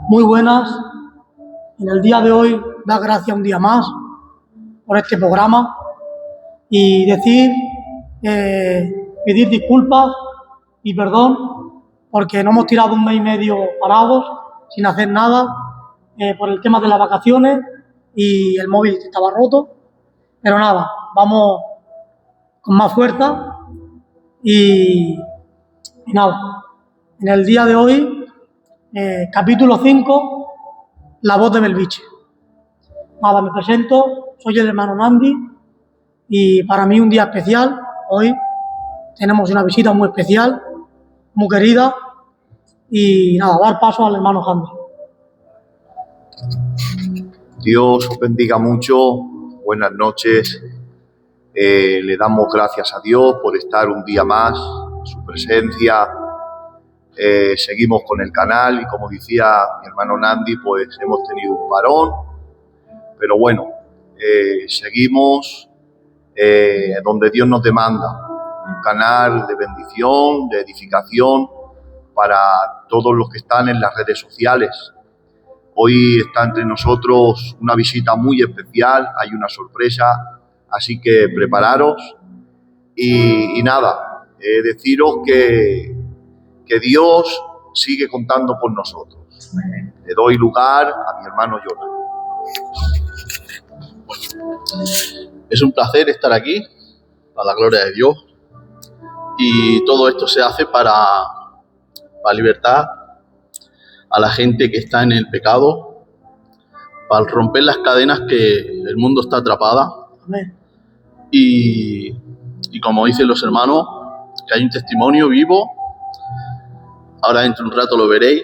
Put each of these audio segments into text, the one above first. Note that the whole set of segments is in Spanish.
Muy buenas. En el día de hoy, dar gracias un día más por este programa y pedir disculpas y perdón porque no hemos tirado un mes y medio parados sin hacer nada por el tema de las vacaciones y el móvil que estaba roto. Pero nada, vamos con más fuerza y nada. En el día de hoy, capítulo 5, La voz de Belviche. Nada, me presento, soy el hermano Nandi y para mí un día especial. Hoy tenemos una visita muy especial, muy querida y nada, dar paso al hermano Nandi. Dios os bendiga mucho, buenas noches. Le damos gracias a Dios por estar un día más, su presencia. Seguimos con el canal y como decía mi hermano Nandi, pues hemos tenido un parón, pero bueno, seguimos donde Dios nos demanda, un canal de bendición, de edificación para todos los que están en las redes sociales. Hoy está entre nosotros una visita muy especial, hay una sorpresa, así que prepararos y nada, deciros que Dios sigue contando con nosotros. Le doy lugar a mi hermano Jonah. Es un placer estar aquí, para la gloria de Dios, y todo esto se hace para libertar a la gente que está en el pecado, para romper las cadenas que el mundo está atrapada. Amén. Y como dicen los hermanos, que hay un testimonio vivo, ahora dentro de un rato lo veréis,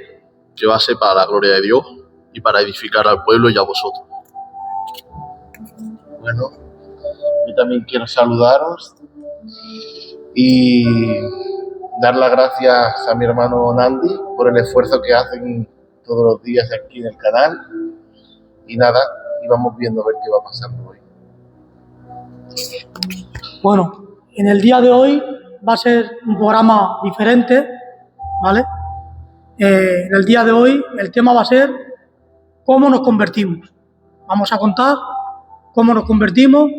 que va a ser para la gloria de Dios y para edificar al pueblo y a vosotros. Bueno, yo también quiero saludaros y dar las gracias a mi hermano Nandi por el esfuerzo que hacen todos los días aquí en el canal. Y nada, y vamos viendo a ver qué va pasando hoy. Bueno, en el día de hoy va a ser un programa diferente, ¿vale? En el día de hoy el tema va a ser cómo nos convertimos. Vamos a contar cómo nos convertimos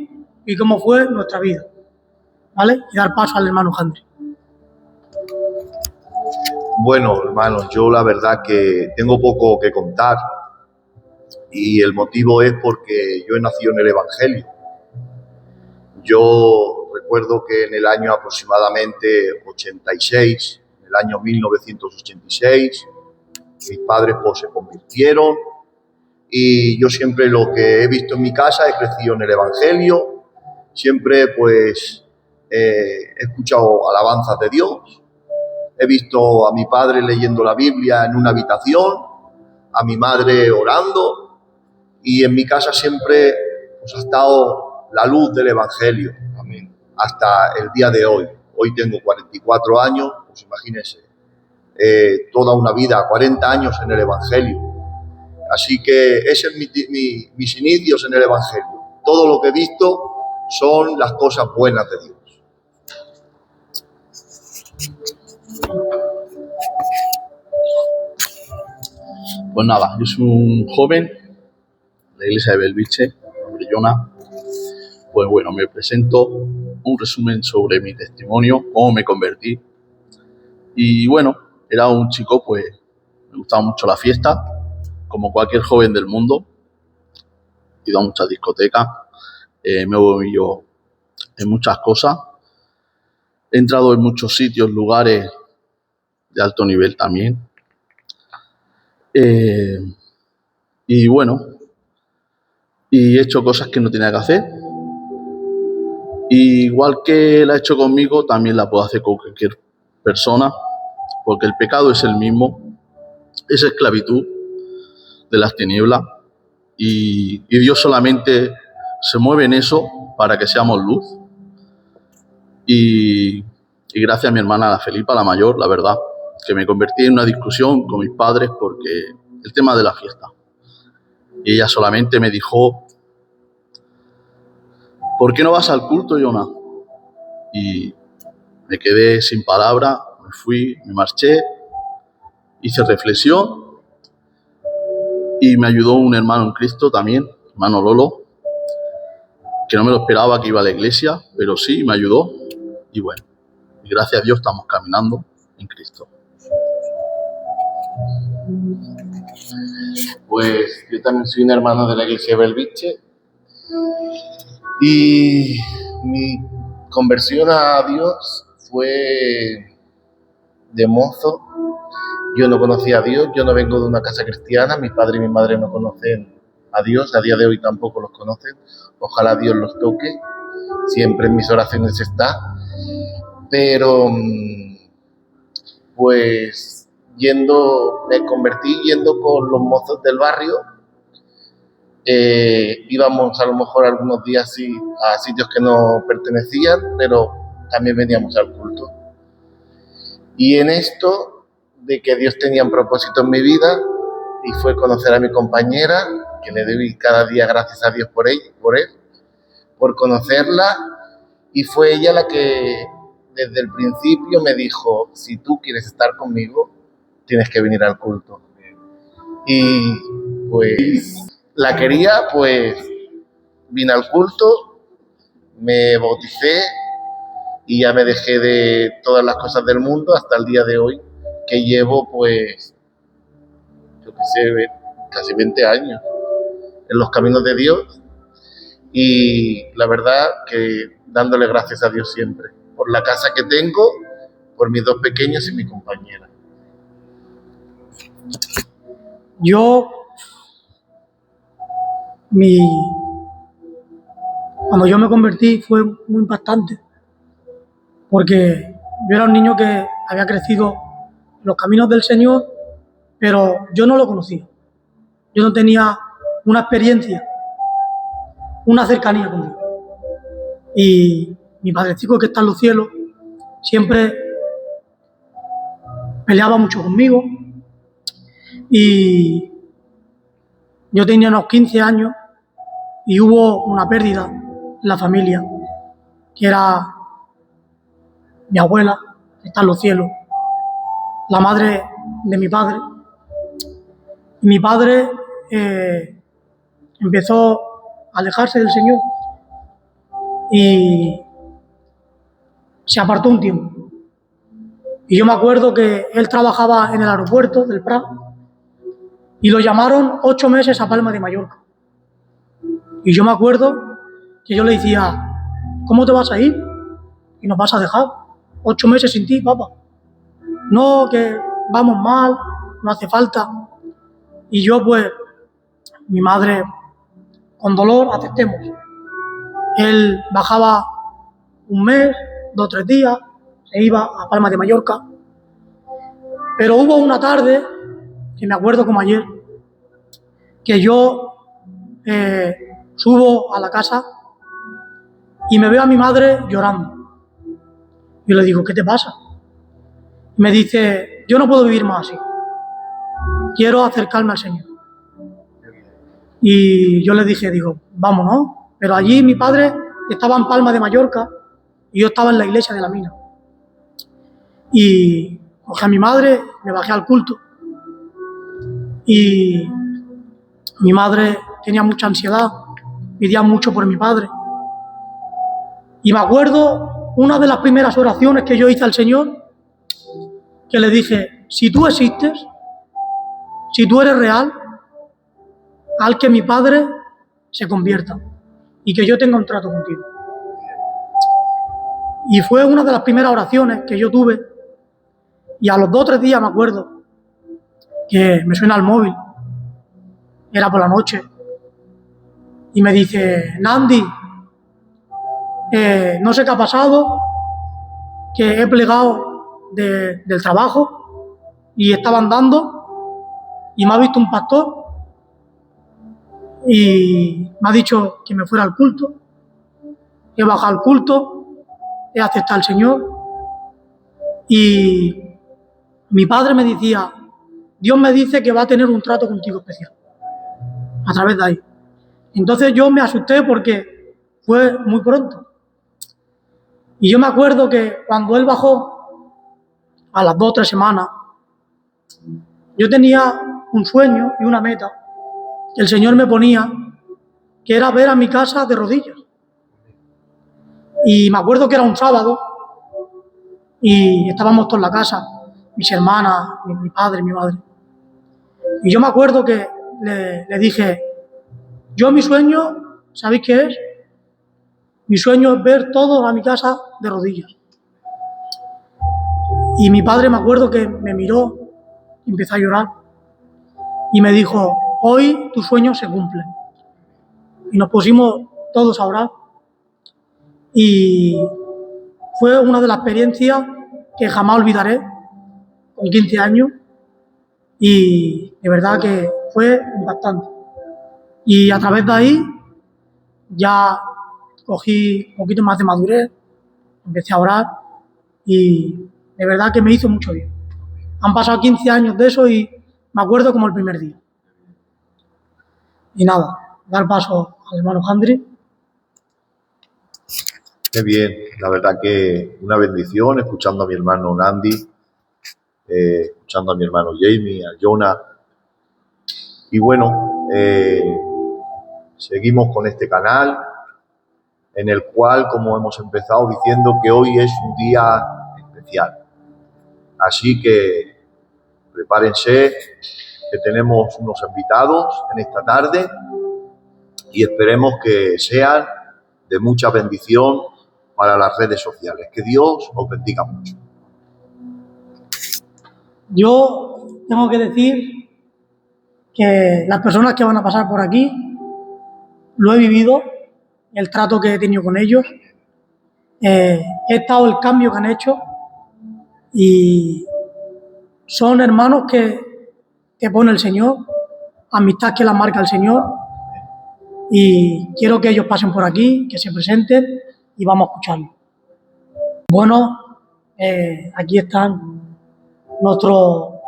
y cómo fue nuestra vida, ¿vale? Y dar paso al hermano Henry. Bueno, hermanos, yo la verdad que tengo poco que contar y el motivo es porque yo he nacido en el Evangelio. Yo recuerdo que en el año aproximadamente 86, en el año 1986, mis padres pues se convirtieron y yo siempre lo que he visto en mi casa he crecido en el Evangelio, siempre pues he escuchado alabanzas de Dios, he visto a mi padre leyendo la Biblia en una habitación, a mi madre orando y en mi casa siempre pues, ha estado la luz del Evangelio. Amén. Hasta el día de hoy. Hoy tengo 44 años, pues imagínense, toda una vida, 40 años en el Evangelio. Así que ese es mis inicios en el Evangelio. Todo lo que he visto son las cosas buenas de Dios. Pues nada, yo soy un joven de la iglesia de Belviche, nombre Jonah. Pues bueno, me presento, un resumen sobre mi testimonio, cómo me convertí. Y bueno, era un chico, pues me gustaba mucho la fiesta, como cualquier joven del mundo. He ido a muchas discotecas, me he movido en muchas cosas. He entrado en muchos sitios, lugares de alto nivel también. Y bueno, y he hecho cosas que no tenía que hacer. Y igual que la he hecho conmigo, también la puedo hacer con cualquier persona, porque el pecado es el mismo, es esclavitud de las tinieblas y Dios solamente se mueve en eso para que seamos luz. Y gracias a mi hermana la Felipa, la mayor, la verdad, que me convertí en una discusión con mis padres porque el tema de la fiesta. Y ella solamente me dijo: ¿por qué no vas al culto, Jonah? Y me quedé sin palabra, me fui, me marché, hice reflexión Y me ayudó un hermano en Cristo también, hermano Lolo, que no me lo esperaba que iba a la iglesia, pero sí, me ayudó. Y bueno, y gracias a Dios estamos caminando en Cristo. Pues yo también soy un hermano de la iglesia de Belviche y mi conversión a Dios fue de mozo. Yo no conocía a Dios, yo no vengo de una casa cristiana, mi padre y mi madre no conocen a Dios, a día de hoy tampoco los conocen. Ojalá Dios los toque, siempre en mis oraciones está. Pero pues me convertí yendo con los mozos del barrio. Íbamos a lo mejor algunos días sí, a sitios que no pertenecían, pero también veníamos al culto. Y en esto de que Dios tenía un propósito en mi vida, y fue conocer a mi compañera, que le doy cada día gracias a Dios por él, por conocerla, y fue ella la que desde el principio me dijo: si tú quieres estar conmigo, tienes que venir al culto. Y pues la quería, pues vine al culto, me bauticé y ya me dejé de todas las cosas del mundo hasta el día de hoy, que llevo pues, yo qué sé, casi 20 años en los caminos de Dios, y la verdad que dándole gracias a Dios siempre, por la casa que tengo, por mis dos pequeños y mi compañera. Cuando yo me convertí fue muy impactante, porque yo era un niño que había crecido en los caminos del Señor, pero yo no lo conocía. Yo no tenía una experiencia, una cercanía con Dios. Y mi padrecito, que está en los cielos, siempre peleaba mucho conmigo, y yo tenía unos 15 años y hubo una pérdida en la familia, que era mi abuela, que está en los cielos, la madre de mi padre. Y mi padre empezó a alejarse del Señor y se apartó un tiempo. Y yo me acuerdo que él trabajaba en el aeropuerto del Prat y lo llamaron 8 meses a Palma de Mallorca. Y yo me acuerdo que yo le decía: ¿cómo te vas a ir? ¿Y nos vas a dejar 8 meses sin ti, papá? No, que vamos mal, no hace falta. Y yo, pues, mi madre, con dolor, aceptemos. Él bajaba un mes, 2 o 3 días, se iba a Palma de Mallorca. Pero hubo una tarde, que me acuerdo como ayer, que yo subo a la casa y me veo a mi madre llorando. Yo le digo: ¿qué te pasa? Y me dice: yo no puedo vivir más así, quiero acercarme al Señor. Y yo le dije, vámonos. Pero allí mi padre estaba en Palma de Mallorca y yo estaba en la iglesia de la mina. Y cogí a mi madre, me bajé al culto. Y mi madre tenía mucha ansiedad, pedía mucho por mi padre. Y me acuerdo una de las primeras oraciones que yo hice al Señor, que le dije: si tú existes, si tú eres real, haz que mi padre se convierta y que yo tenga un trato contigo. Y fue una de las primeras oraciones que yo tuve. Y a los 2 o 3 días me acuerdo que me suena el móvil, era por la noche, y me dice: Nandi, no sé qué ha pasado, que he plegado del trabajo y estaba andando y me ha visto un pastor y me ha dicho que me fuera al culto. He bajado al culto, he aceptado al Señor, y mi padre me decía: Dios me dice que va a tener un trato contigo especial a través de ahí. Entonces yo me asusté porque fue muy pronto. Y yo me acuerdo que cuando él bajó, a las 2 o 3 semanas, yo tenía un sueño y una meta, que el Señor me ponía, que era ver a mi casa de rodillas. Y me acuerdo que era un sábado y estábamos todos en la casa, mis hermanas, mi padre, mi madre. Y yo me acuerdo que le dije, yo mi sueño, ¿sabéis qué es? Mi sueño es ver todos a mi casa de rodillas. Y mi padre me acuerdo que me miró y empezó a llorar y me dijo, hoy tus sueños se cumplen. Y nos pusimos todos a orar y fue una de las experiencias que jamás olvidaré con 15 años y de verdad que fue impactante. Y a través de ahí ya cogí un poquito más de madurez, empecé a orar y de verdad que me hizo mucho bien. Han pasado 15 años de eso y me acuerdo como el primer día. Y nada, dar paso al hermano Andri. Qué bien, la verdad que una bendición escuchando a mi hermano Nandi, escuchando a mi hermano Jamie, a Jonah. Y bueno, seguimos con este canal en el cual, como hemos empezado diciendo, que hoy es un día especial. Así que prepárense, que tenemos unos invitados en esta tarde y esperemos que sean de mucha bendición para las redes sociales. Que Dios os bendiga mucho. Yo tengo que decir que las personas que van a pasar por aquí, lo he vivido, el trato que he tenido con ellos, he estado el cambio que han hecho y son hermanos que pone el Señor, amistad que las marca el Señor y quiero que ellos pasen por aquí, que se presenten y vamos a escucharlos. Bueno, aquí están nuestro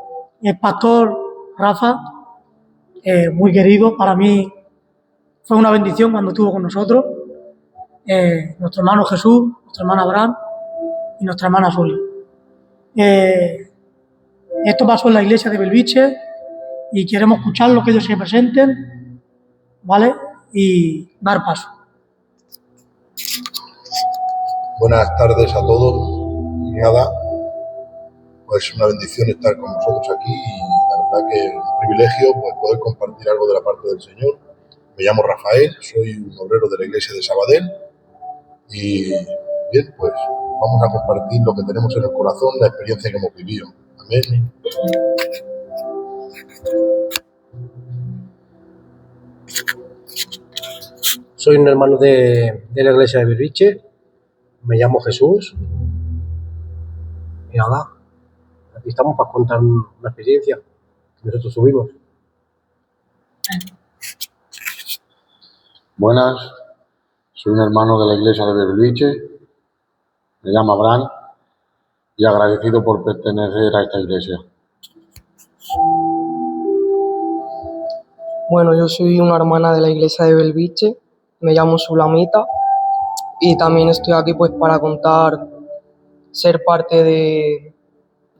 pastor Rafa, muy querido, para mí fue una bendición cuando estuvo con nosotros, nuestro hermano Jesús, nuestra hermana Abraham y nuestra hermana Soli. Esto pasó en la iglesia de Belviche y queremos escucharlos, que ellos se presenten, ¿vale? Y dar paso. Buenas tardes a todos. Nada, pues una bendición estar con vosotros aquí y la verdad que un privilegio pues poder compartir algo de la parte del Señor. Me llamo Rafael, soy un obrero de la iglesia de Sabadell y bien, pues vamos a compartir lo que tenemos en el corazón, la experiencia que hemos vivido. Amén. Soy un hermano de la iglesia de Belviche, me llamo Jesús y nada, aquí estamos para contar una experiencia que nosotros subimos. Buenas, soy un hermano de la iglesia de Belviche, me llamo Abraham y agradecido por pertenecer a esta iglesia. Bueno, yo soy una hermana de la iglesia de Belviche, me llamo Sulamita y también estoy aquí pues para contar, ser parte de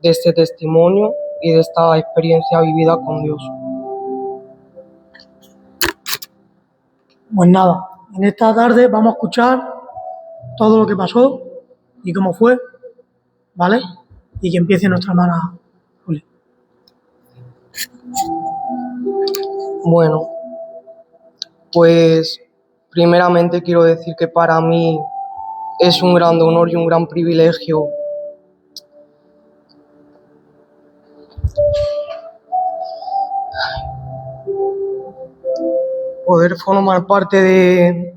este testimonio y de esta experiencia vivida con Dios. Pues nada, en esta tarde vamos a escuchar todo lo que pasó y cómo fue, ¿vale? Y que empiece nuestra hermana Julia. Bueno, pues primeramente quiero decir que para mí es un gran honor y un gran privilegio poder formar parte de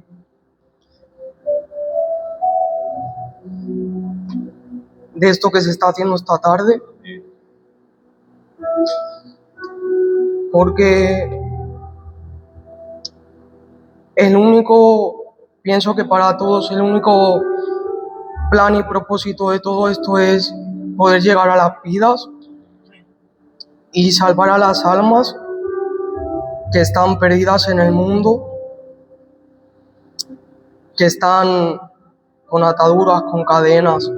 esto que se está haciendo esta tarde, porque pienso que para todos el único plan y propósito de todo esto es poder llegar a las vidas y salvar a las almas que están perdidas en el mundo, que están con ataduras, con cadenas,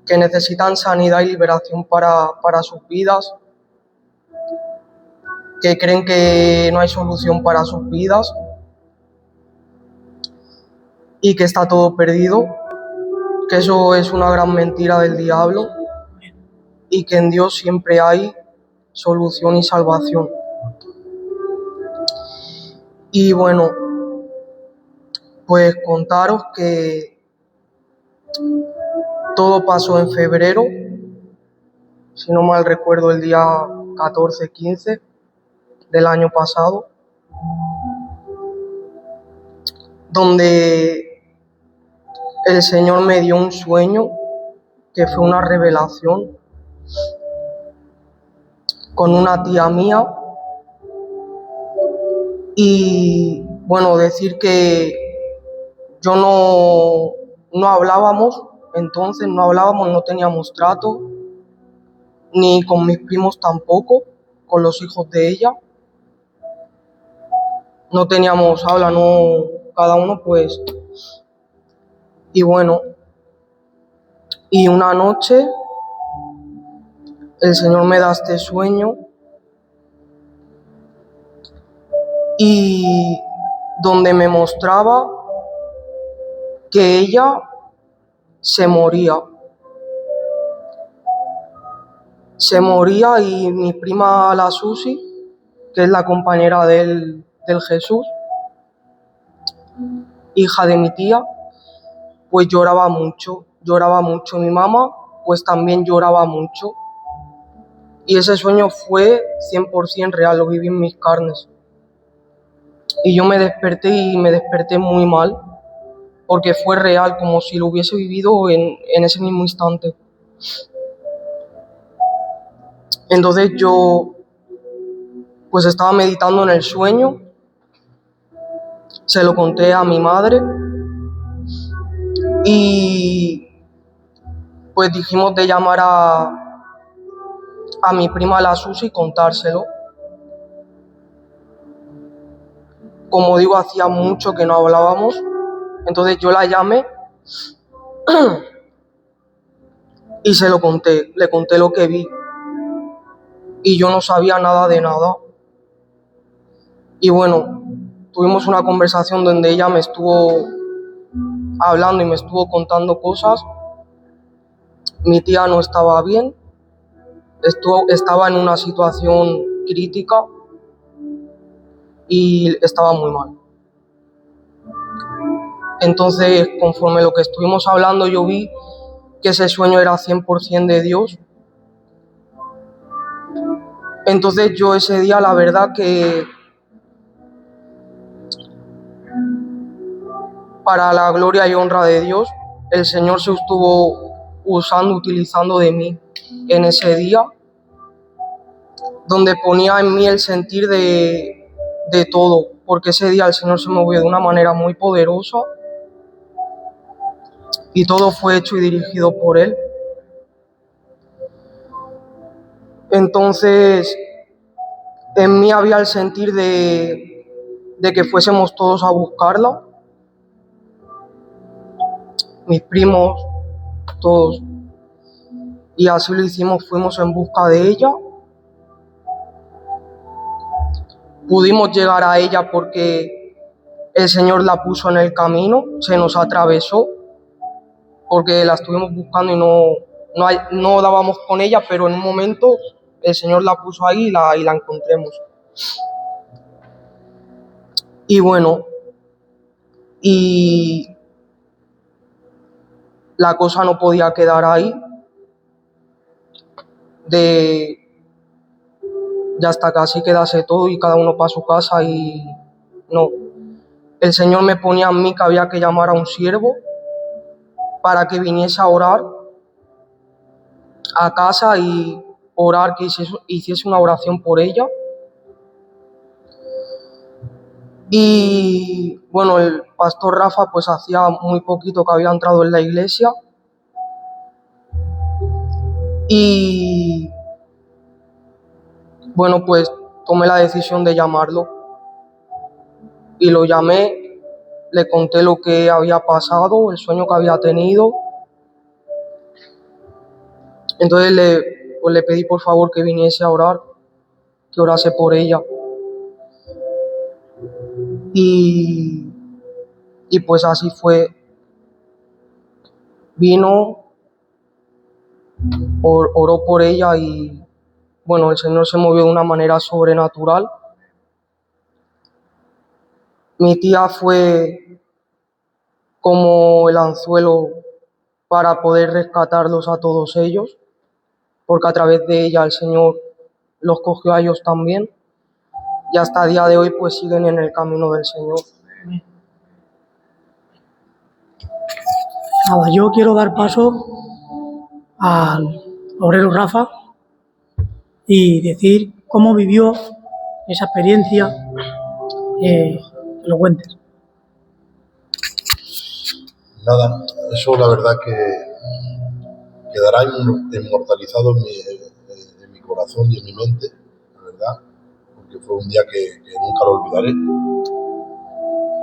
que necesitan sanidad y liberación para sus vidas. que creen que no hay solución para sus vidas y que está todo perdido, que eso es una gran mentira del diablo y que en Dios siempre hay solución y salvación. Y bueno, pues contaros que todo pasó en febrero, si no mal recuerdo el día 14-15 del año pasado, donde el Señor me dio un sueño que fue una revelación con una tía mía. Y bueno, decir que yo no hablábamos, entonces no hablábamos, no teníamos trato, ni con mis primos tampoco, con los hijos de ella. No teníamos habla, no, cada uno pues. Y bueno, y una noche el Señor me da este sueño y donde me mostraba que ella se moría. Se moría y mi prima la Susi, que es la compañera del Jesús, hija de mi tía, pues lloraba mucho. Mi mamá pues también lloraba mucho. Y ese sueño fue 100% real, lo viví en mis carnes. Y yo me desperté muy mal, porque fue real, como si lo hubiese vivido en ese mismo instante. Entonces yo pues estaba meditando en el sueño, se lo conté a mi madre y pues dijimos de llamar a mi prima la Susi y contárselo. Como digo, hacía mucho que no hablábamos, entonces yo la llamé y se lo conté, le conté lo que vi y yo no sabía nada de nada. Y bueno, tuvimos una conversación donde ella me estuvo hablando y me estuvo contando cosas. Mi tía no estaba bien, estaba en una situación crítica y estaba muy mal. Entonces, conforme lo que estuvimos hablando, yo vi que ese sueño era 100% de Dios. Entonces yo ese día, la verdad que para la gloria y honra de Dios, el Señor se estuvo utilizando de mí en ese día, donde ponía en mí el sentir de todo, porque ese día el Señor se movió de una manera muy poderosa y todo fue hecho y dirigido por Él. Entonces, en mí había el sentir de que fuésemos todos a buscarla, mis primos, todos, y así lo hicimos, fuimos en busca de ella. Pudimos llegar a ella porque el Señor la puso en el camino, se nos atravesó, porque la estuvimos buscando y no dábamos con ella, pero en un momento el Señor la puso ahí y la encontremos. Y bueno, y la cosa no podía quedar ahí, ya hasta casi quedase todo y cada uno para su casa, y no. El Señor me ponía a mí que había que llamar a un siervo para que viniese a orar a casa y orar, que hiciese una oración por ella. Y bueno, el pastor Rafa pues hacía muy poquito que había entrado en la iglesia y bueno, pues tomé la decisión de llamarlo y lo llamé, le conté lo que había pasado, el sueño que había tenido. Entonces le pedí por favor que viniese a orar, que orase por ella. y, y pues así fue. Vino, oró por ella y bueno, el Señor se movió de una manera sobrenatural. Mi tía fue como el anzuelo para poder rescatarlos a todos ellos, porque a través de ella el Señor los cogió a ellos también, y hasta el día de hoy pues siguen en el camino del Señor. Nada, yo quiero dar paso al obrero Rafa y decir cómo vivió esa experiencia, que lo cuentes. Nada, eso la verdad que quedará inmortalizado en mi corazón y en mi mente, la verdad, porque fue un día que nunca lo olvidaré.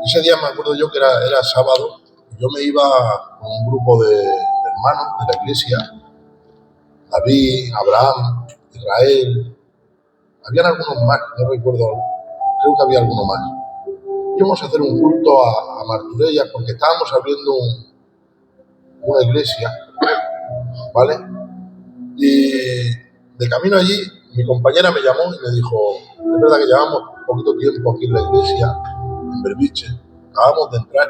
Ese día me acuerdo yo que era sábado, yo me iba con un grupo de hermanos de la iglesia, David, Abraham, Israel, habían algunos más, no recuerdo, creo que había alguno más. Íbamos a hacer un culto a Marturella porque estábamos abriendo una iglesia, ¿vale? Y de camino allí, mi compañera me llamó y me dijo, es verdad que llevamos poquito tiempo aquí en la iglesia, en Belviche, acabamos de entrar.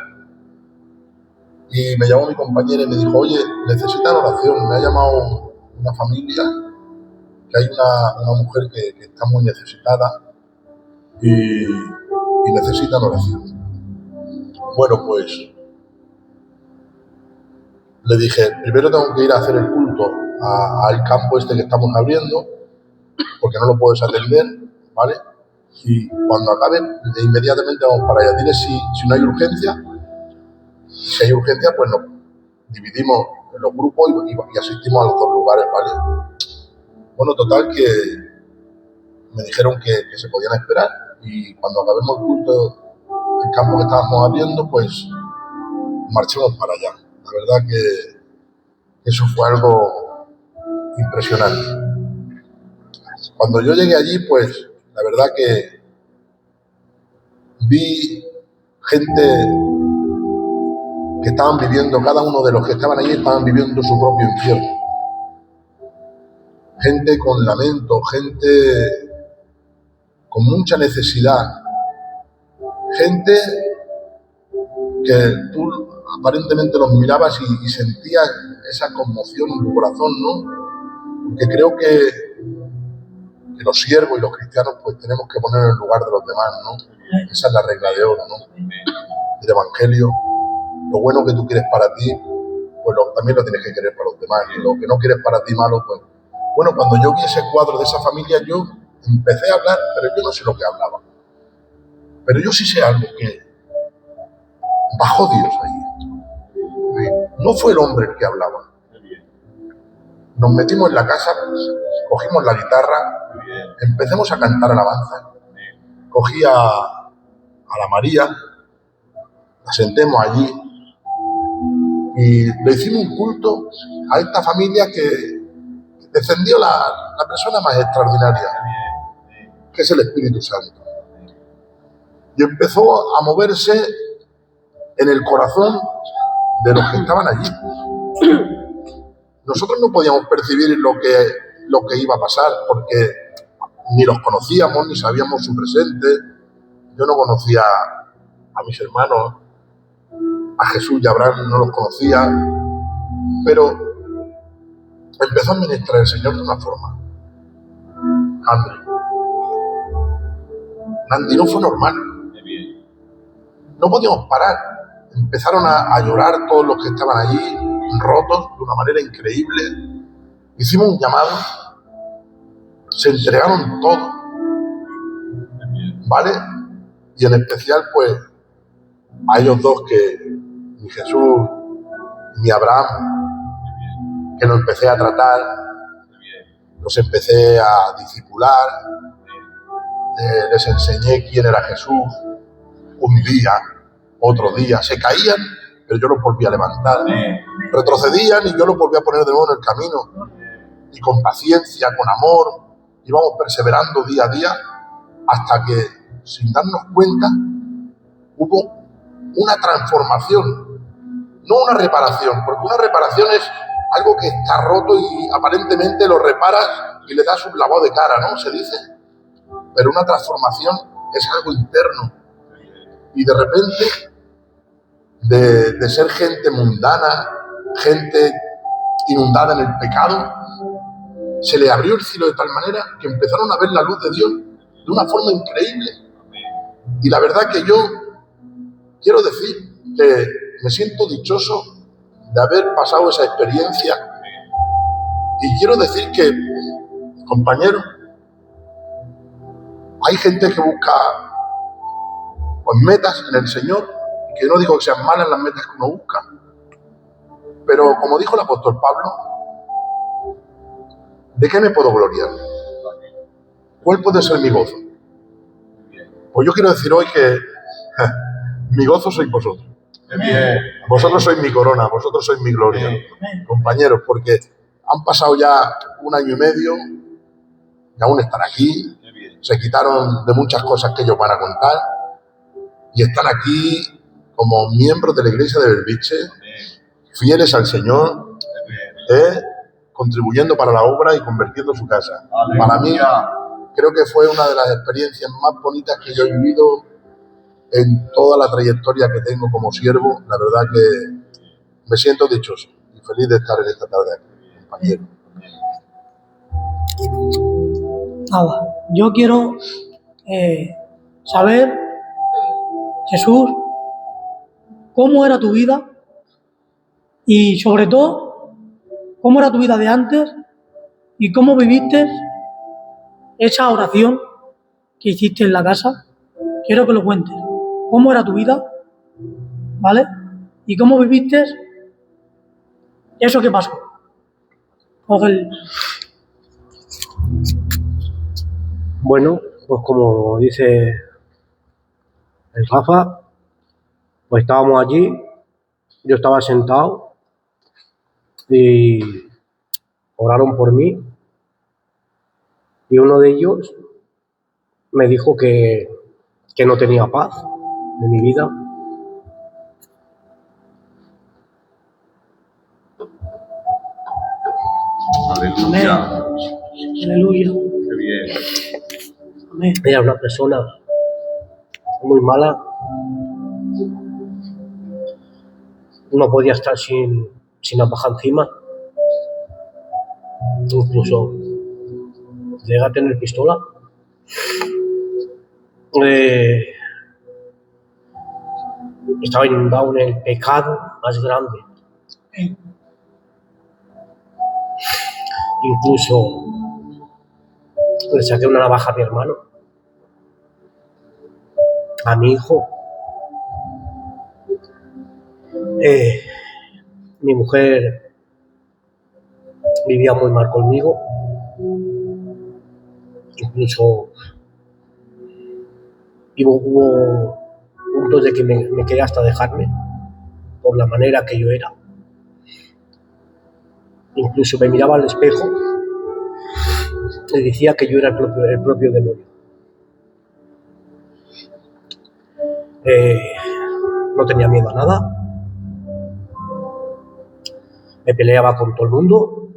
Y me llamó mi compañera y me dijo, oye, necesitan oración, me ha llamado una familia, que hay una mujer que está muy necesitada y necesitan oración. Bueno, pues le dije, primero tengo que ir a hacer el culto al campo este que estamos abriendo, porque no lo puedes atender, ¿vale? Y cuando acabe, inmediatamente vamos para allá. Dile si no hay urgencia. Si hay urgencia, pues nos dividimos en los grupos y asistimos a los dos lugares, ¿vale? Bueno, total que me dijeron que se podían esperar y cuando acabemos el culto del campo que estábamos abriendo, pues marchemos para allá. La verdad que eso fue algo impresionante. Cuando yo llegué allí, pues la verdad que vi gente que estaban viviendo, cada uno de los que estaban allí estaban viviendo su propio infierno. Gente con lamento, gente con mucha necesidad, gente que tú aparentemente los mirabas y sentías esa conmoción en tu corazón, ¿no? Porque creo que los siervos y los cristianos pues tenemos que poner en el lugar de los demás, ¿no? Esa es la regla de oro, ¿no? Del Evangelio. Lo bueno que tú quieres para ti, pues también lo tienes que querer para los demás. Y lo que no quieres para ti malo, pues... Bueno, cuando yo vi ese cuadro de esa familia, yo empecé a hablar, pero yo no sé lo que hablaba. Pero yo sí sé algo, que bajó Dios ahí. No fue el hombre el que hablaba. Nos metimos en la casa, cogimos la guitarra, empezamos a cantar alabanza. Cogí a la María, la sentemos allí y le hicimos un culto a esta familia que descendió la persona más extraordinaria, que es el Espíritu Santo. Y empezó a moverse en el corazón de los que estaban allí. Nosotros no podíamos percibir lo que iba a pasar, porque ni los conocíamos, ni sabíamos su presente. Yo no conocía a mis hermanos, a Jesús y a Abraham no los conocía, pero empezó a ministrar el Señor de una forma. Nandi no fue normal. No podíamos parar. Empezaron a llorar todos los que estaban allí, rotos de una manera increíble. Hicimos un llamado, se entregaron todos, ¿vale? Y en especial, pues, a ellos dos, que mi Jesús y mi Abraham, que los empecé a tratar, los empecé a discipular, les enseñé quién era Jesús. Un día, otro día, se caían, pero yo los volví a levantar. Retrocedían y yo los volví a poner de nuevo en el camino. Y con paciencia, con amor, íbamos perseverando día a día hasta que, sin darnos cuenta, hubo una transformación, no una reparación, porque una reparación es algo que está roto y aparentemente lo reparas y le das un lavado de cara, ¿no? Se dice. Pero una transformación es algo interno. Y de repente, de ser gente mundana, gente inundada en el pecado, se le abrió el cielo de tal manera que empezaron a ver la luz de Dios de una forma increíble. Y la verdad que yo quiero decir que me siento dichoso de haber pasado esa experiencia. Y quiero decir que, compañeros, hay gente que busca pues, metas en el Señor, que no digo que sean malas las metas que uno busca, pero como dijo el apóstol Pablo, ¿de qué me puedo gloriar? ¿Cuál puede ser mi gozo? Pues yo quiero decir hoy que mi gozo sois vosotros. Vosotros sois mi corona, vosotros sois mi gloria, compañeros, porque han pasado ya 1 año y medio y aún están aquí, se quitaron de muchas cosas que ellos van a contar y están aquí como miembros de la iglesia de Belviche, fieles al Señor, contribuyendo para la obra y convirtiendo su casa. Para mí, creo que fue una de las experiencias más bonitas que yo he vivido en toda la trayectoria que tengo como siervo. La verdad que me siento dichoso y feliz de estar en esta tarde aquí, compañero. Nada, yo quiero saber, Jesús, cómo era tu vida y sobre todo, cómo era tu vida de antes y cómo viviste esa oración que hiciste en la casa. Quiero que lo cuentes. ¿Cómo era tu vida? ¿Vale? ¿Y cómo viviste eso que pasó? Bueno, pues como dice el Rafa, pues estábamos allí, yo estaba sentado y oraron por mí y uno de ellos me dijo que no tenía paz de mi vida. Aleluya. Aleluya. Qué bien. Amén. Era una persona muy mala. No podía estar sin la paja encima. Incluso llega a tener pistola. Estaba inundado en el pecado más grande. Incluso le saqué una navaja a mi hermano, a mi hijo. Mi mujer vivía muy mal conmigo. Incluso hubo puntos de que me quería hasta dejarme por la manera que yo era. Incluso me miraba al espejo y decía que yo era el propio demonio. No tenía miedo a nada. Me peleaba con todo el mundo.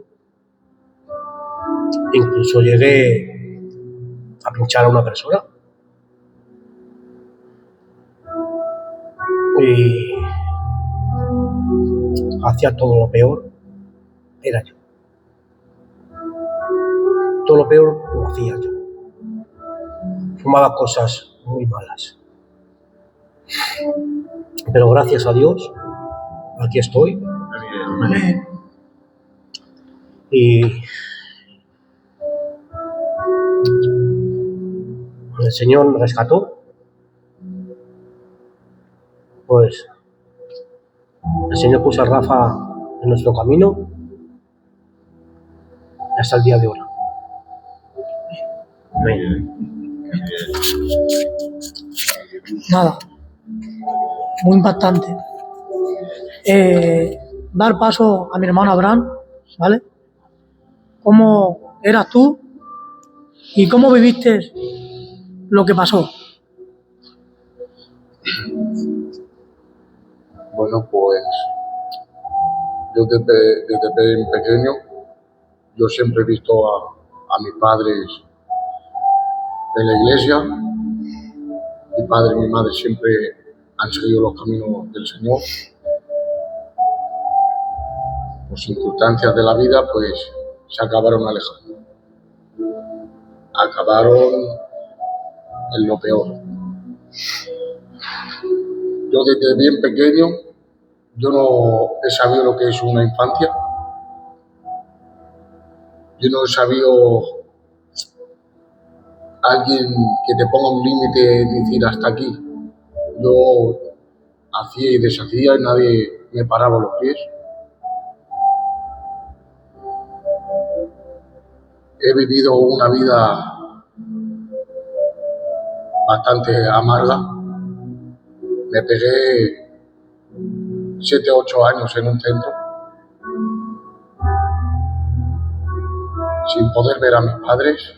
Incluso llegué a pinchar a una persona. Y hacía todo lo peor. Era yo. Todo lo peor lo hacía yo. Fumaba cosas muy malas. Pero gracias a Dios, aquí estoy. Amén. Y el Señor me rescató. Pues el Señor puso a Rafa en nuestro camino y hasta el día de hoy. Amén. Nada, muy impactante. Dar paso a mi hermano Abraham, ¿vale? ¿Cómo eras tú y cómo viviste lo que pasó? Bueno, pues yo desde bien pequeño, yo siempre he visto a mis padres en la iglesia. Mi padre y mi madre siempre han seguido los caminos del Señor. Por circunstancias de la vida, pues se acabaron alejando. Acabaron en lo peor. Yo desde bien pequeño, yo no he sabido lo que es una infancia. Yo no he sabido alguien que te ponga un límite y decir hasta aquí. Yo hacía y deshacía y nadie me paraba los pies. He vivido una vida bastante amarga. Me pegué 7 u 8 años en un centro sin poder ver a mis padres.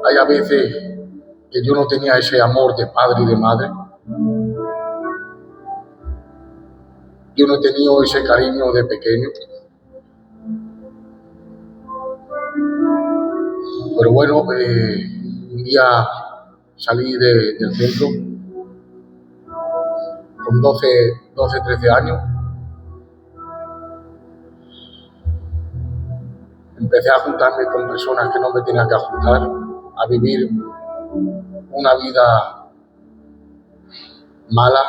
Hay a veces que yo no tenía ese amor de padre y de madre. Yo no he tenido ese cariño de pequeño. Pero bueno, un día salí del centro con 12, 13 años. Empecé a juntarme con personas que no me tenía que juntar, a vivir una vida mala,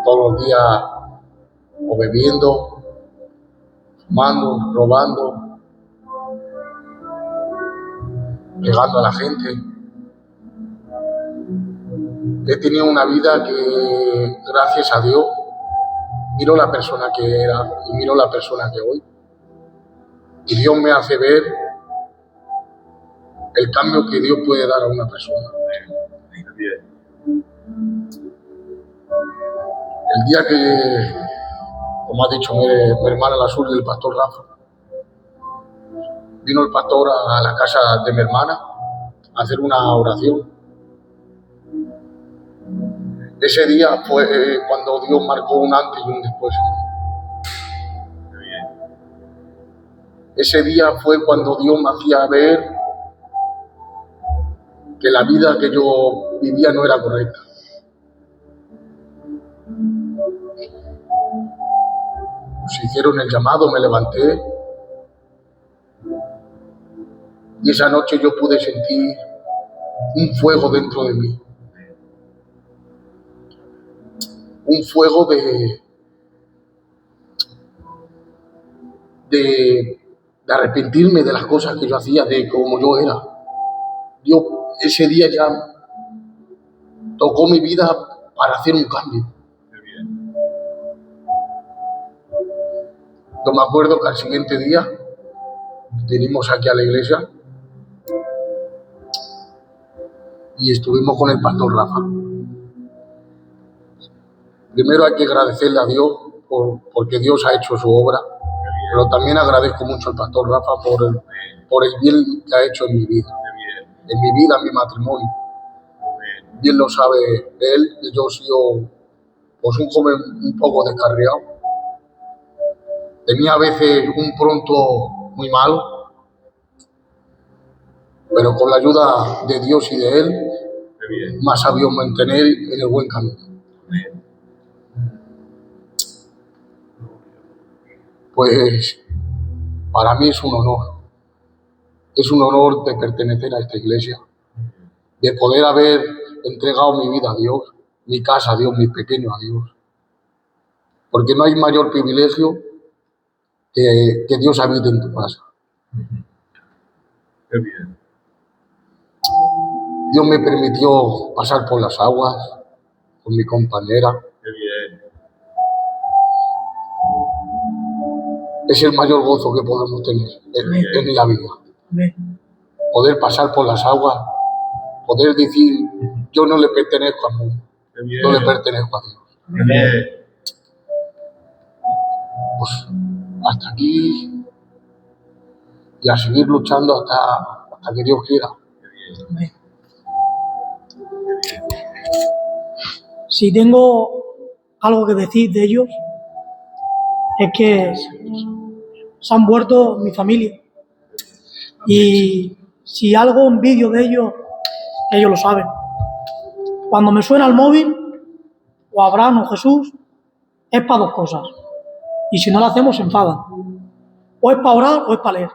todos los días o bebiendo, fumando, robando, pegando a la gente. He tenido una vida que, gracias a Dios, miro la persona que era y miro la persona que hoy. Y Dios me hace ver el cambio que Dios puede dar a una persona. El día que, como ha dicho mi hermana la Sur y el pastor Rafa, vino el pastor a la casa de mi hermana a hacer una oración. Ese día fue cuando Dios marcó un antes y un después en mí. Ese día fue cuando Dios me hacía ver que la vida que yo vivía no era correcta. Pues hicieron el llamado, me levanté y esa noche yo pude sentir un fuego dentro de mí. Un fuego de arrepentirme de las cosas que yo hacía, de cómo yo era. Dios ese día ya tocó mi vida para hacer un cambio. Yo me acuerdo que al siguiente día vinimos aquí a la iglesia y estuvimos con el pastor Rafa. Primero hay que agradecerle a Dios porque Dios ha hecho su obra, pero también agradezco mucho al pastor Rafa por el bien que ha hecho en mi vida. En mi vida, en mi matrimonio. Bien lo sabe él, que yo he sido pues, un joven un poco descarriado. Tenía a veces un pronto muy malo, pero con la ayuda de Dios y de él, me ha sabido mantener en el buen camino. Pues para mí es un honor. Es un honor de pertenecer a esta iglesia, de poder haber entregado mi vida a Dios, mi casa a Dios, mis pequeños a Dios. Porque no hay mayor privilegio que Dios habite en tu casa. Qué bien. Dios me permitió pasar por las aguas con mi compañera. Qué bien. Es el mayor gozo que podemos tener en la vida. Poder pasar por las aguas, poder decir, yo no le pertenezco al mundo, no le pertenezco a Dios. Qué bien. Pues hasta aquí y a seguir luchando hasta que Dios quiera. si tengo algo que decir de ellos, es que se han vuelto mi familia. Y si algo envidio de ellos, ellos lo saben. Cuando me suena el móvil, o Abraham o Jesús, es para dos cosas. Y si no lo hacemos, se enfadan. O es para orar o es para leer.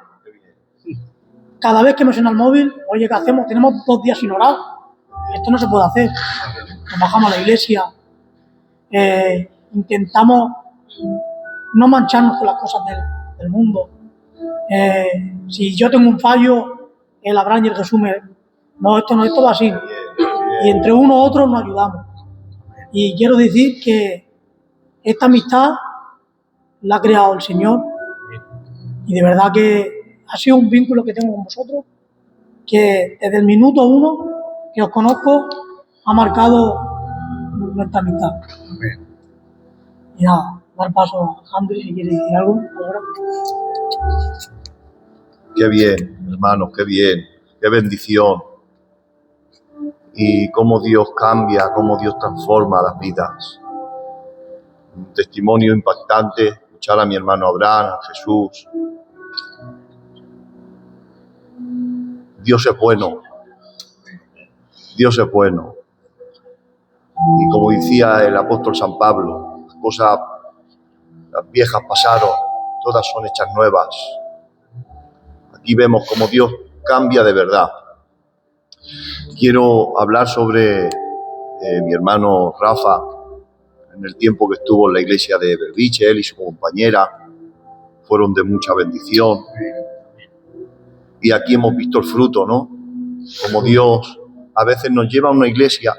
Cada vez que me suena el móvil, oye, ¿qué hacemos? Tenemos 2 días sin orar. Esto no se puede hacer. Nos bajamos a la iglesia. Intentamos no mancharnos con las cosas del mundo. Si yo tengo un fallo, el Abraham y el Jesús esto va así. Y entre uno u otro nos ayudamos. Y quiero decir que esta amistad la ha creado el Señor. Y de verdad que ha sido un vínculo que tengo con vosotros, que desde el minuto 1 que os conozco ha marcado nuestra amistad. Y nada, dar paso a Andrés si quiere decir algo ahora. Qué bien, hermanos, qué bien, qué bendición. Y cómo Dios cambia, cómo Dios transforma las vidas. Un testimonio impactante, escuchar a mi hermano Abraham, a Jesús. Dios es bueno. Dios es bueno. Y como decía el apóstol San Pablo, las viejas pasaron, todas son hechas nuevas. Aquí vemos cómo Dios cambia de verdad. Quiero hablar sobre mi hermano Rafa, en el tiempo que estuvo en la iglesia de Belviche. Él y su compañera fueron de mucha bendición. Y aquí hemos visto el fruto, ¿no? Como Dios a veces nos lleva a una iglesia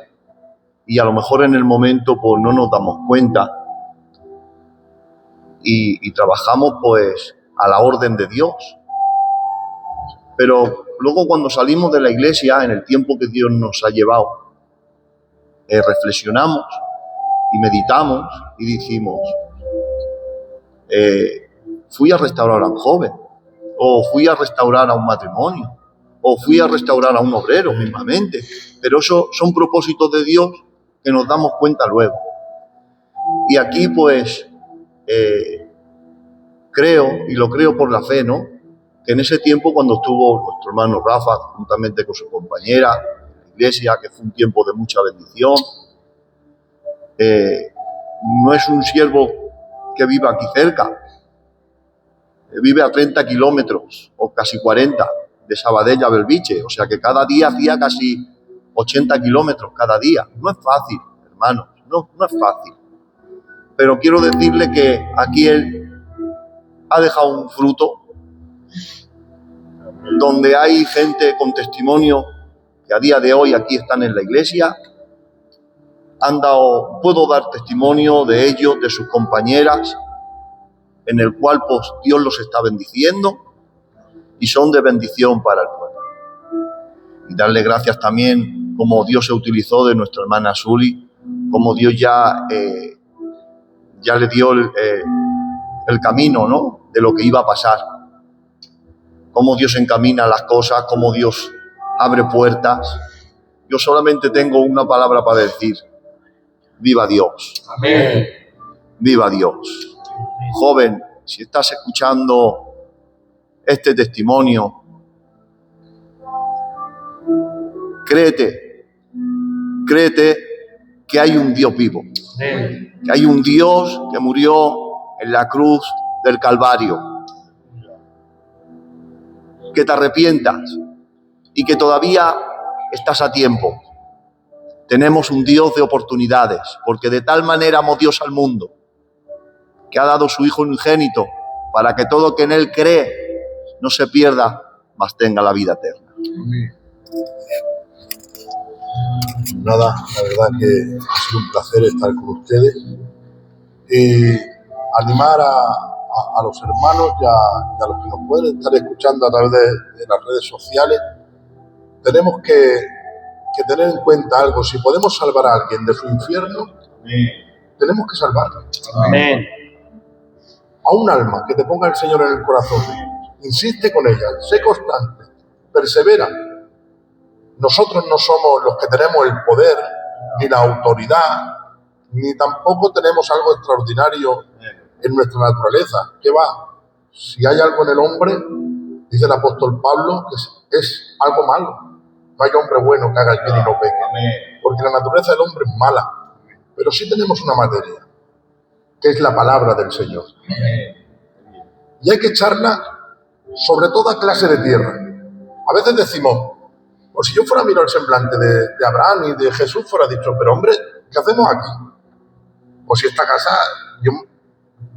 y a lo mejor en el momento pues no nos damos cuenta y trabajamos pues a la orden de Dios. Pero luego cuando salimos de la iglesia, en el tiempo que Dios nos ha llevado, reflexionamos y meditamos y decimos, fui a restaurar a un joven, o fui a restaurar a un matrimonio, o fui a restaurar a un obrero mismamente. Pero eso son propósitos de Dios que nos damos cuenta luego. Y aquí pues creo, y lo creo por la fe, ¿no?, que en ese tiempo cuando estuvo nuestro hermano Rafa, juntamente con su compañera, en la iglesia, que fue un tiempo de mucha bendición, no es un siervo que viva aquí cerca, vive a 30 kilómetros o casi 40 de Sabadell a Belviche, o sea que cada día hacía casi 80 kilómetros cada día. No es fácil, hermanos, no es fácil. Pero quiero decirle que aquí él ha dejado un fruto donde hay gente con testimonio que a día de hoy aquí están en la iglesia. Puedo dar testimonio de ellos, de sus compañeras, en el cual pues Dios los está bendiciendo y son de bendición para el pueblo. Y darle gracias también como Dios se utilizó de nuestra hermana Suli, como Dios ya le dio el camino, ¿no?, de lo que iba a pasar. Cómo Dios encamina las cosas, cómo Dios abre puertas. Yo solamente tengo una palabra para decir: ¡viva Dios! Amén. ¡Viva Dios! Joven, si estás escuchando este testimonio, créete que hay un Dios vivo, que hay un Dios que murió en la cruz del Calvario. Que te arrepientas y que todavía estás a tiempo. Tenemos un Dios de oportunidades, porque de tal manera amó Dios al mundo, que ha dado su Hijo unigénito, para que todo que en Él cree no se pierda, mas tenga la vida eterna. Nada, la verdad que ha sido un placer estar con ustedes y animar a los hermanos y a los que nos pueden estar escuchando a través de las redes sociales. Tenemos que tener en cuenta algo: si podemos salvar a alguien de su infierno, tenemos que salvarlo. Amén. A un alma que te ponga el Señor en el corazón, insiste con ella, sé constante, persevera. Nosotros no somos los que tenemos el poder ni la autoridad ni tampoco tenemos algo extraordinario en nuestra naturaleza. ¿Qué va? Si hay algo en el hombre, dice el apóstol Pablo, que es algo malo. No hay hombre bueno que haga el bien y no peque. Porque la naturaleza del hombre es mala. Pero sí tenemos una materia, que es la palabra del Señor. Y hay que echarla sobre toda clase de tierra. A veces decimos, pues si yo fuera a mirar el semblante de Abraham y de Jesús, fuera dicho, pero hombre, ¿qué hacemos aquí? Pues si esta casa, yo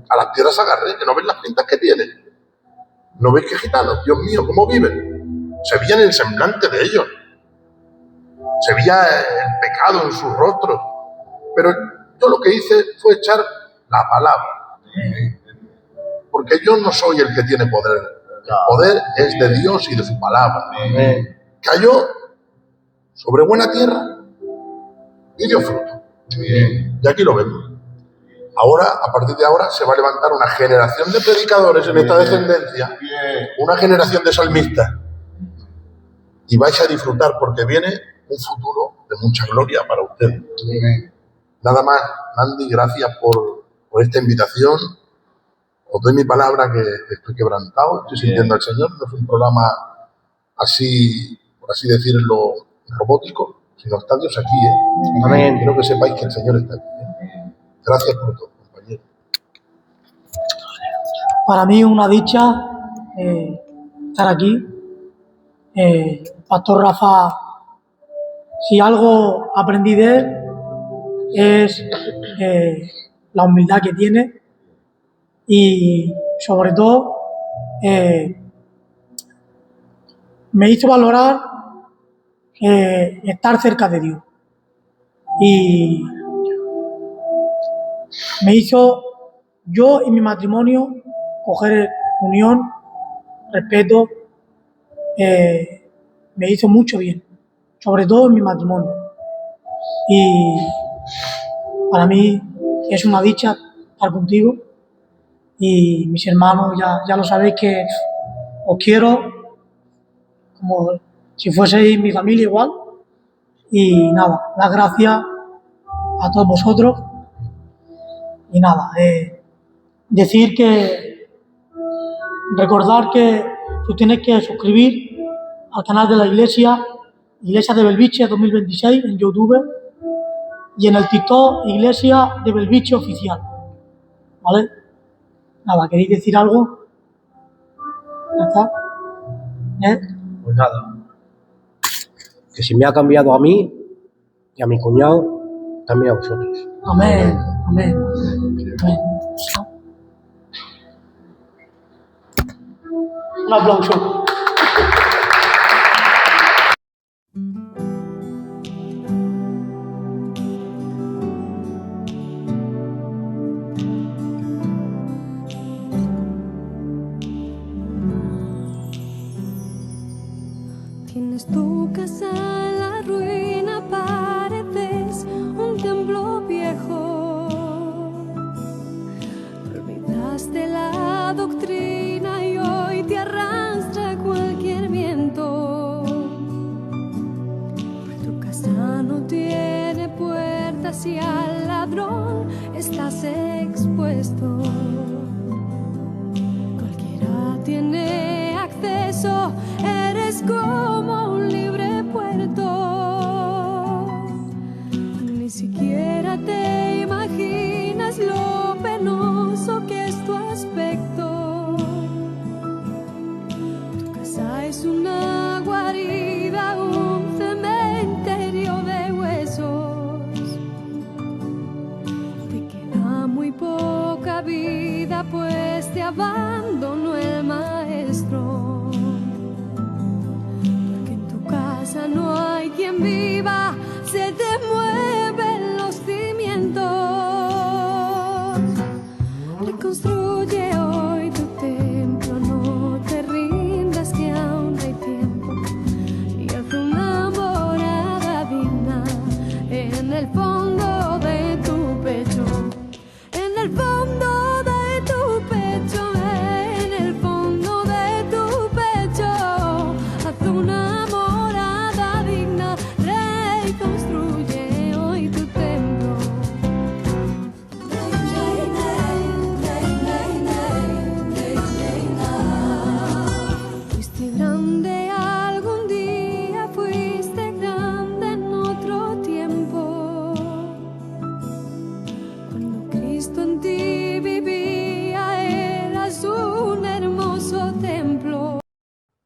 a las piedras agarré, que no ven las pintas que tiene. ¿No veis qué gitanos? Dios mío, ¿cómo viven? Se veía en el semblante de ellos. Se veía el pecado en sus rostros. Pero yo lo que hice fue echar la palabra. Porque yo no soy el que tiene poder. El poder es de Dios y de su palabra. Cayó sobre buena tierra y dio fruto. Y aquí lo vemos. Ahora, a partir de ahora, se va a levantar una generación de predicadores en esta descendencia, una generación de salmistas. Y vais a disfrutar porque viene un futuro de mucha gloria para ustedes. Nada más, Andy, gracias por esta invitación. Os doy mi palabra que estoy quebrantado, estoy sintiendo al Señor. No es un programa así, por así decirlo, robótico, sino está Dios aquí. Amén. Quiero que sepáis que el Señor está aquí. Gracias por todo, compañero. Para mí es una dicha estar aquí. Pastor Rafa, si algo aprendí de él es la humildad que tiene y sobre todo me hizo valorar estar cerca de Dios y me hizo yo y mi matrimonio coger unión, respeto, me hizo mucho bien, sobre todo en mi matrimonio. Y para mí es una dicha estar contigo y mis hermanos, ya lo sabéis que os quiero como si fueseis mi familia igual. Y nada, las gracias a todos vosotros. Y nada, decir que recordar que tú tienes que suscribir al canal de la Iglesia de Belviche 2026 en YouTube y en el TikTok Iglesia de Belviche Oficial. ¿Vale? Nada, ¿queréis decir algo? ¿Ya está? Pues nada, que si me ha cambiado a mí y a mi cuñado, también a vosotros. Amén, amén, amén. Un aplauso. Tienes tu casa en la ruina, pareces un templo viejo. Olvidaste la doctrina y hoy te arrastra cualquier viento. Tu casa no tiene puertas y al ladrón estás expuesto. Cualquiera tiene acceso, eres como un libre puerto. Ni siquiera te imaginas lo penoso que es tu aspecto. Tu casa es una guarida, un cementerio de huesos. Te queda muy poca vida, pues te abandonó el maestro. No hay quien viva, se te mueven los cimientos. Reconstruye hoy tu templo, no te rindas que aún hay tiempo. Y haz una morada digna en el fondo de tu pecho. En el fondo de tu pecho, en el fondo de tu pecho. Haz una reconstruye hoy tu templo.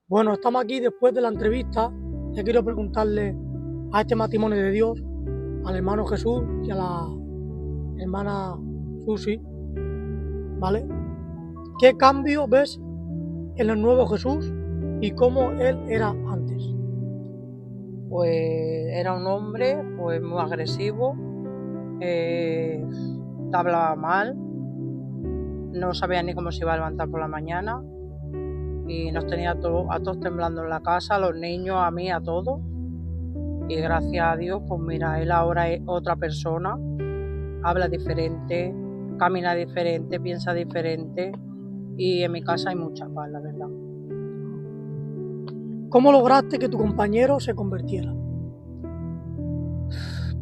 Bueno, estamos aquí después de la entrevista. Yo quiero preguntarle a este matrimonio de Dios, al hermano Jesús y a la hermana Susi, ¿vale? ¿Qué cambio ves en el nuevo Jesús y cómo él era antes? Pues era un hombre pues muy agresivo, te hablaba mal, no sabía ni cómo se iba a levantar por la mañana y nos tenía a todos temblando en la casa, a los niños, a mí, a todos. Y gracias a Dios, pues mira, él ahora es otra persona, habla diferente, camina diferente, piensa diferente y en mi casa hay mucha paz, la verdad. ¿Cómo lograste que tu compañero se convirtiera?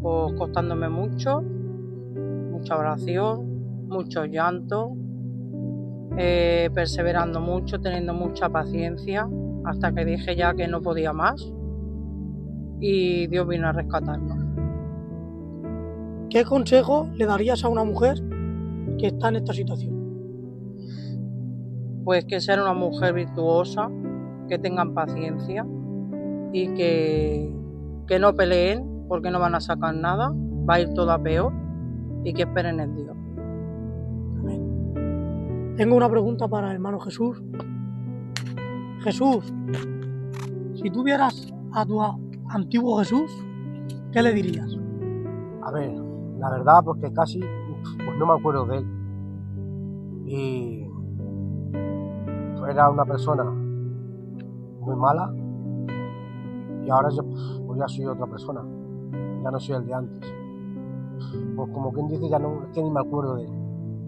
Pues costándome mucho, mucha oración, mucho llanto, perseverando mucho, teniendo mucha paciencia, hasta que dije ya que no podía más y Dios vino a rescatarnos. ¿Qué consejo le darías a una mujer que está en esta situación? Pues que sea una mujer virtuosa, que tengan paciencia y que no peleen porque no van a sacar nada, va a ir todo a peor y que esperen en Dios. Amén. Tengo una pregunta para el hermano Jesús. Jesús, si tú vieras a tu antiguo Jesús, ¿qué le dirías? A ver, la verdad, porque casi pues no me acuerdo de él. Y era una persona muy mala y ahora yo pues ya soy otra persona, ya no soy el de antes. Pues como quien dice, ya no, es que ni me acuerdo de él,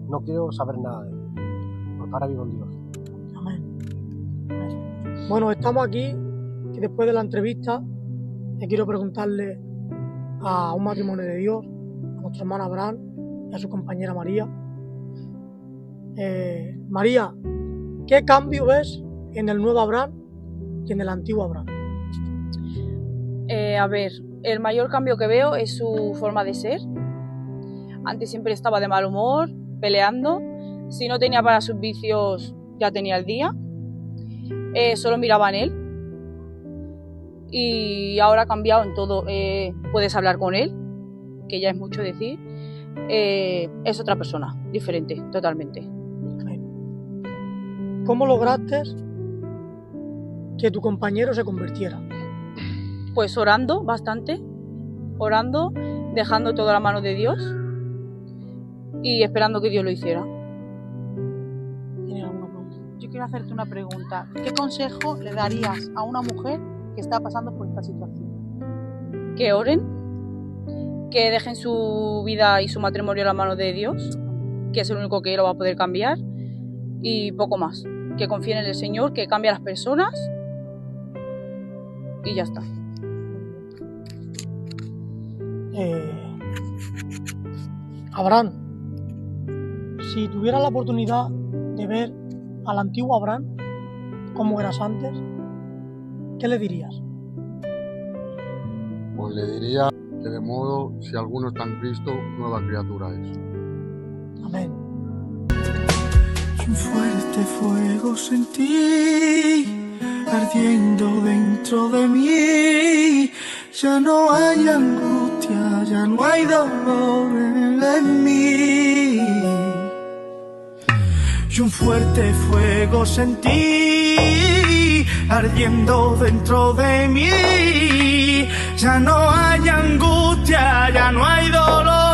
no quiero saber nada de él, porque ahora vivo en Dios. Amén. Bueno, estamos aquí y después de la entrevista le quiero preguntarle a un matrimonio de Dios, a nuestra hermana Abraham y a su compañera María. María, ¿qué cambio ves en el nuevo Abraham y en el antiguo Abraham? A ver, el mayor cambio que veo es su forma de ser. Antes siempre estaba de mal humor, peleando. Si no tenía para sus vicios, ya tenía el día. Solo miraba en él. Y ahora ha cambiado en todo. Puedes hablar con él, que ya es mucho decir. Es otra persona, diferente, totalmente. ¿Cómo lograste que tu compañero se convirtiera? Pues orando bastante, orando, dejando toda la mano de Dios y esperando que Dios lo hiciera. ¿Tienes alguna pregunta? Yo quiero hacerte una pregunta. ¿Qué consejo le darías a una mujer que está pasando por esta situación? Que oren, que dejen su vida y su matrimonio en la mano de Dios, que es el único que lo va a poder cambiar, y poco más. Que confíen en el Señor, que cambie a las personas y ya está. Abraham, si tuvieras la oportunidad de ver al antiguo Abraham como eras antes, ¿qué le dirías? Pues le diría que de modo, si alguno está en Cristo, nueva criatura es. Amén. Un fuerte fuego sentí ardiendo dentro de mí. Ya no hay angustia, ya no hay dolor en mí. Y un fuerte fuego sentí ardiendo dentro de mí. Ya no hay angustia, ya no hay dolor.